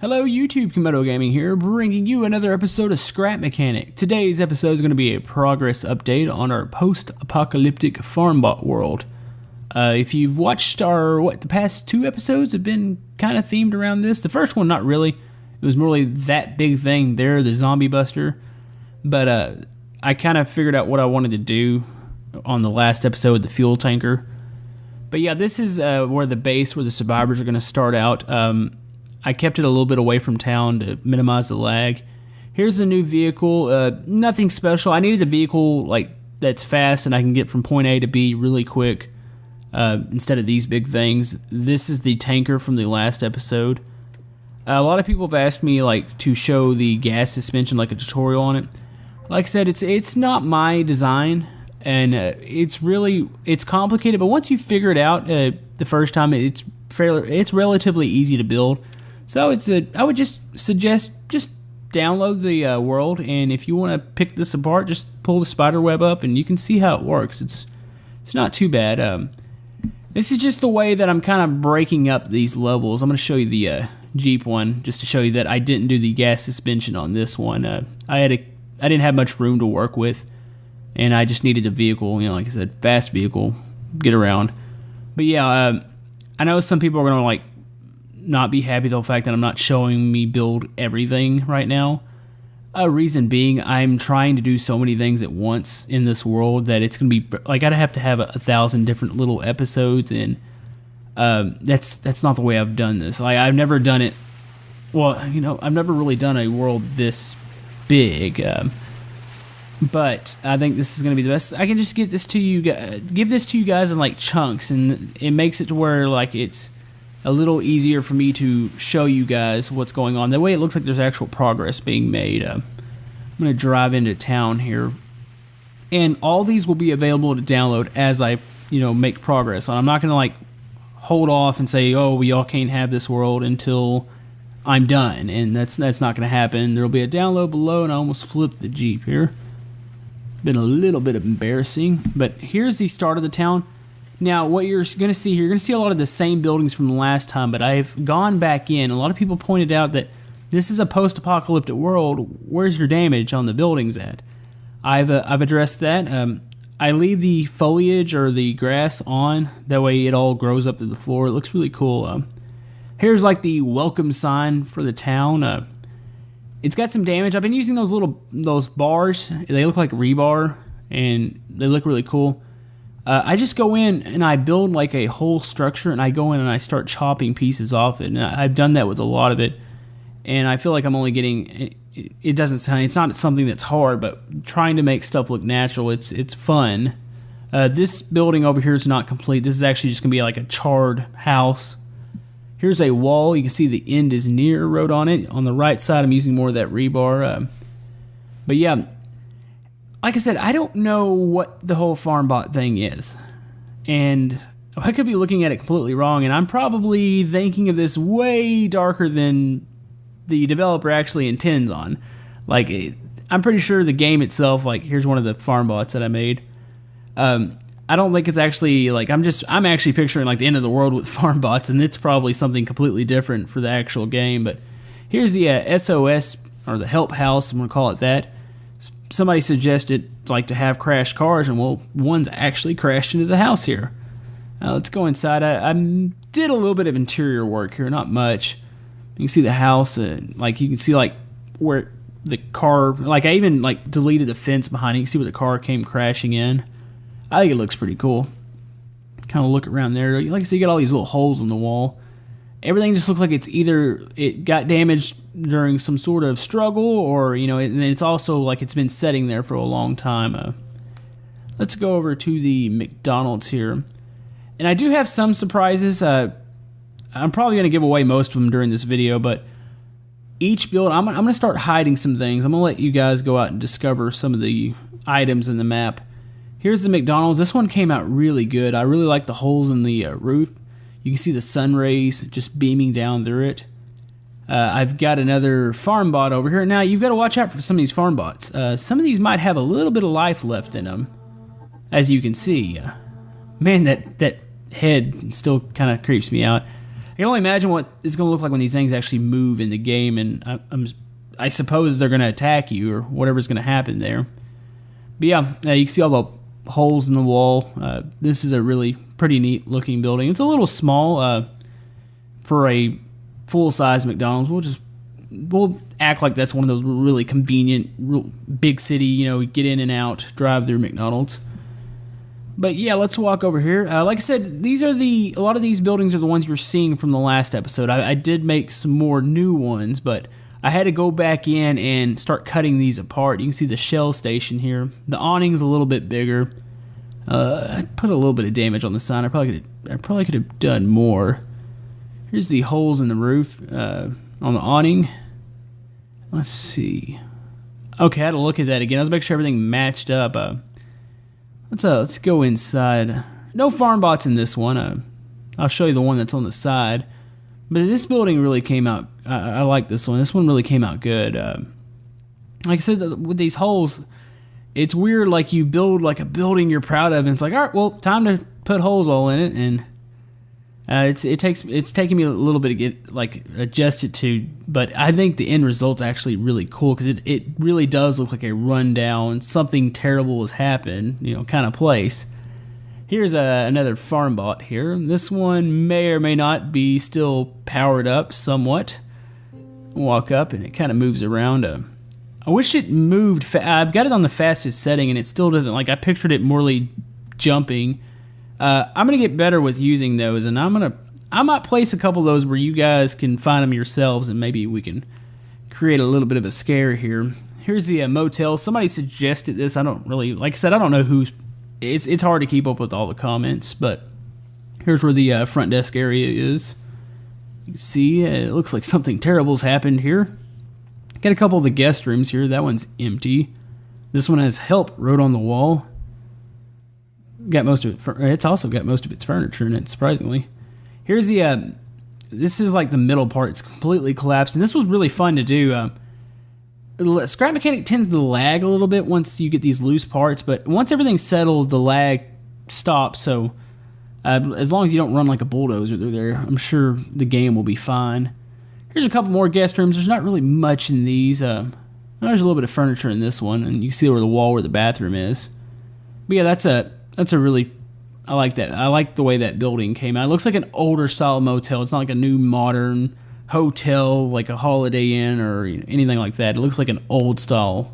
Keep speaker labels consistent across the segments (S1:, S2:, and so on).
S1: Hello YouTube, Komodo Gaming here, bringing you another episode of Scrap Mechanic. Today's episode is going to be a progress update on our post-apocalyptic FarmBot world. If you've watched the past two episodes have been kind of themed around this. The first one, not really. It was more like that big thing there, the zombie buster. But I kind of figured out what I wanted to do on the last episode, the fuel tanker. But yeah, this is where the survivors are going to start out. I kept it a little bit away from town to minimize the lag. Here's a new vehicle, nothing special. I needed a vehicle that's fast and I can get from point A to B really quick instead of these big things. This is the tanker from the last episode. A lot of people have asked me to show the gas suspension, a tutorial on it. Like I said, it's not my design, and it's complicated. But once you figure it out the first time, it's relatively easy to build. So I would just suggest download the world, and if you want to pick this apart, just pull the spider web up, and you can see how it works. It's not too bad. This is just the way that I'm kind of breaking up these levels. I'm going to show you the Jeep one, just to show you that I didn't do the gas suspension on this one. I didn't have much room to work with, and I just needed a vehicle, like I said, fast vehicle, get around. But yeah, I know some people are going to not be happy with the fact that I'm not showing me build everything right now. Reason being, I'm trying to do so many things at once in this world that it's going to be I'd have to have 1,000 different little episodes, and that's not the way I've done this. I've never done it. Well, I've never really done a world this big. But I think this is going to be the best. I can just give this to you guys in chunks, and it makes it to where it's a little easier for me to show you guys what's going on. That way it looks like there's actual progress being made. I'm going to drive into town here, and all these will be available to download as I make progress. I'm not going to hold off and say, oh, we all can't have this world until I'm done, and that's not going to happen. There'll be a download below, and I almost flipped the Jeep here. Been a little bit embarrassing, but here's the start of the town. Now, what you're going to see here, you're going to see a lot of the same buildings from the last time, but I've gone back in. A lot of people pointed out that this is a post-apocalyptic world. Where's your damage on the buildings at? I've addressed that. I leave the foliage or the grass on. That way it all grows up to the floor. It looks really cool. Here's the welcome sign for the town. It's got some damage. I've been using those bars. They look like rebar, and they look really cool. I just go in and I build a whole structure, and I go in and I start chopping pieces off it. And I've done that with a lot of it, and I feel like I'm only getting. It doesn't sound. It's not something that's hard, but trying to make stuff look natural. It's fun. This building over here is not complete. This is actually just gonna be a charred house. Here's a wall. You can see the end is near wrote on it. On the right side, I'm using more of that rebar. But yeah, like I said, I don't know what the whole FarmBot thing is. And I could be looking at it completely wrong, and I'm probably thinking of this way darker than the developer actually intends on. I'm pretty sure the game itself, here's one of the FarmBots that I made. I don't think it's actually I'm actually picturing the end of the world with FarmBots, and it's probably something completely different for the actual game. But here's the SOS, or the help house, I'm gonna call it that. Somebody suggested to have crashed cars, and well, one's actually crashed into the house here. Let's go inside. I did a little bit of interior work here, not much. You can see the house, you can see where the car, I even deleted the fence behind it. You can see where the car came crashing in. I think it looks pretty cool. Kind of look around there. Like I said, you got all these little holes in the wall. Everything just looks like it's either it got damaged during some sort of struggle, or and it's also it's been sitting there for a long time. Let's go over to the McDonald's here, and I do have some surprises. I'm probably going to give away most of them during this video, but each build, I'm going to start hiding some things. I'm going to let you guys go out and discover some of the items in the map. Here's the McDonald's. This one came out really good. I really like the holes in the roof. You can see the sun rays just beaming down through it. I've got another FarmBot over here. Now, you've got to watch out for some of these FarmBots. Some of these might have a little bit of life left in them, as you can see. Man, that head still kind of creeps me out. I can only imagine what it's going to look like when these things actually move in the game, and I suppose they're going to attack you or whatever's going to happen there. But yeah, you can see all the holes in the wall. This is a really pretty neat looking building. It's a little small for a full-size McDonald's. We'll act like that's one of those really convenient, real big city, get in and out, drive through McDonald's. But yeah, let's walk over here. Like I said, a lot of these buildings are the ones you're seeing from the last episode. I did make some more new ones, but I had to go back in and start cutting these apart. You can see the Shell station here. The awning's a little bit bigger. I put a little bit of damage on the sign. I probably could have done more. Here's the holes in the roof on the awning. Let's see. Okay, I had to look at that again. Let's make sure everything matched up. Let's go inside. No farm bots in this one. I'll show you the one that's on the side. But this building really came out. I like this one. This one really came out good. Like I said, with these holes, it's weird. Like you build like a building you're proud of, and it's like, all right, well, time to put holes all in it, and it's taking me a little bit to get like adjusted to. But I think the end result's actually really cool because it really does look like a rundown, something terrible has happened, kind of place. Here's another farm bot here. This one may or may not be still powered up somewhat. Walk up and it kind of moves around. I wish it moved. I've got it on the fastest setting and it still doesn't. Like I pictured it morely jumping. I'm gonna get better with using those, and I might place a couple of those where you guys can find them yourselves, and maybe we can create a little bit of a scare here. Here's the motel. Somebody suggested this. I don't really, like I said, I don't know who. It's hard to keep up with all the comments, but here's where the front desk area is. You can see it looks like something terrible's happened here. Got a couple of the guest rooms here. That one's empty. This one has help wrote on the wall. Got most of it. It's also got most of its furniture in it, surprisingly. Here's the. This is like the middle part. It's completely collapsed, and this was really fun to do. Scrap Mechanic tends to lag a little bit once you get these loose parts, but once everything's settled, the lag stops. So as long as you don't run like a bulldozer through there, I'm sure the game will be fine. Here's a couple more guest rooms. There's not really much in these. There's a little bit of furniture in this one, and you can see where the wall where the bathroom is. But yeah, that's a really, I like that. I like the way that building came out. It looks like an older style motel. It's not like a new modern hotel like a Holiday Inn or anything like that. It looks like an old style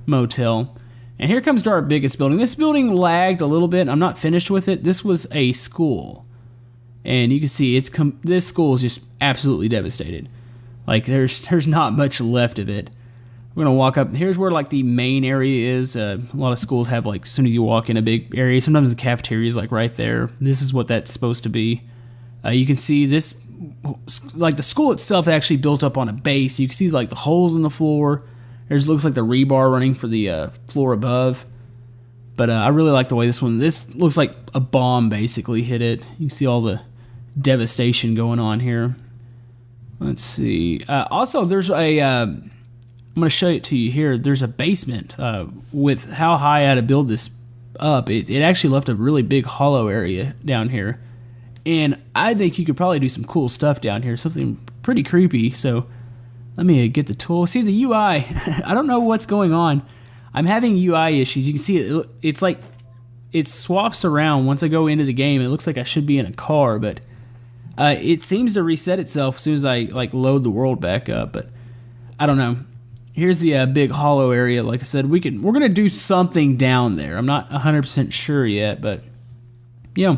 S1: motel. And here comes to our biggest building. This building lagged a little bit. I'm not finished with it. This was a school, and you can see this school is just absolutely devastated. Like there's not much left of it. We're gonna walk up. Here's where like the main area is. A lot of schools have like as soon as you walk in a big area. Sometimes the cafeteria is like right there. This is what that's supposed to be. You can see this, like the school itself actually built up on a base. You can see like the holes in the floor. There's looks like the rebar running for the floor above. But I really like the way this looks like a bomb basically hit it. You can see all the devastation going on here. Let's see. Also, there's I'm going to show it to you here. There's a basement with how high I had to build this up. It actually left a really big hollow area down here. And I think you could probably do some cool stuff down here, something pretty creepy. So let me get the tool. See the UI, I don't know what's going on. I'm having UI issues. You can see it's like it swaps around once I go into the game. It looks like I should be in a car, but it seems to reset itself as soon as I like load the world back up. But I don't know. Here's the big hollow area. Like I said, we're gonna do something down there. I'm not 100% sure yet, but yeah.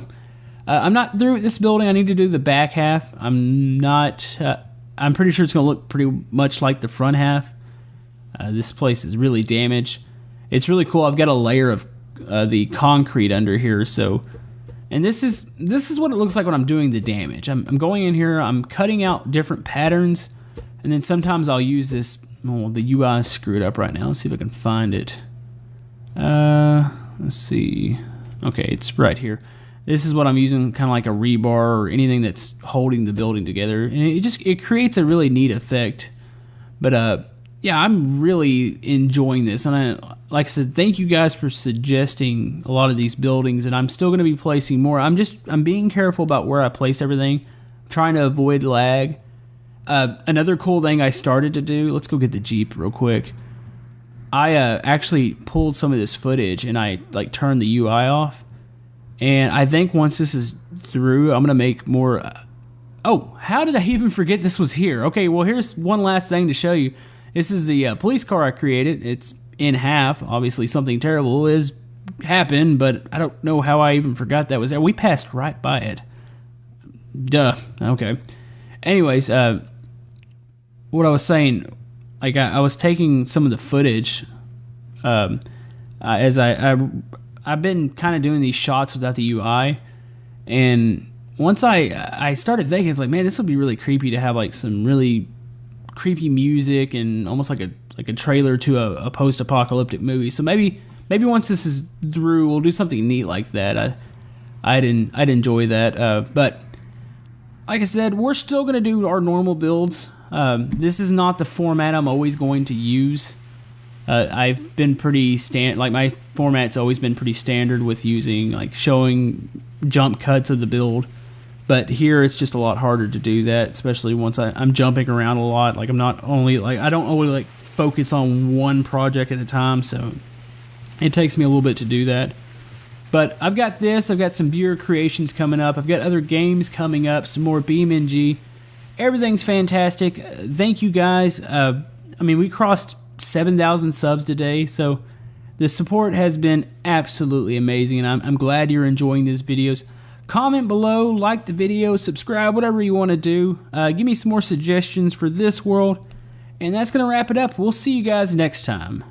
S1: I'm not through with this building. I need to do the back half. I'm not. I'm pretty sure it's going to look pretty much like the front half. This place is really damaged. It's really cool. I've got a layer of the concrete under here. So, and this is what it looks like when I'm doing the damage. I'm going in here. I'm cutting out different patterns, and then sometimes I'll use this. Oh, the UI is screwed up right now. Let's see if I can find it. Let's see. Okay, it's right here. This is what I'm using, kind of like a rebar or anything that's holding the building together. And it creates a really neat effect. But yeah, I'm really enjoying this. And like I said, thank you guys for suggesting a lot of these buildings. And I'm still going to be placing more. I'm being careful about where I place everything. trying to avoid lag. Another cool thing I started to do, let's go get the Jeep real quick. I actually pulled some of this footage and I like turned the UI off. And I think once this is through, I'm going to make more... oh, how did I even forget this was here? Okay, well, here's one last thing to show you. This is the police car I created. It's in half. Obviously, something terrible has happened, but I don't know how I even forgot that was there. We passed right by it. Duh. Okay. Anyways, what I was saying, like I was taking some of the footage as I've been kind of doing these shots without the UI, and once I started thinking, it's like, man, this would be really creepy to have like some really creepy music and almost like a trailer to a post-apocalyptic movie. So maybe once this is through, we'll do something neat like that. I'd enjoy that. But like I said, we're still gonna do our normal builds. This is not the format I'm always going to use. I've been pretty like my format's always been pretty standard with using like showing jump cuts of the build. But here it's just a lot harder to do that, especially once I'm jumping around a lot. Like I don't only like focus on one project at a time, so it takes me a little bit to do that. But I've got this, I've got some viewer creations coming up, I've got other games coming up, some more BeamNG. Everything's fantastic. Thank you guys. We crossed 7,000 subs today, so the support has been absolutely amazing, and I'm glad you're enjoying these videos. Comment below, like the video, subscribe, whatever you want to do. Give me some more suggestions for this world. And that's going to wrap it up. We'll see you guys next time.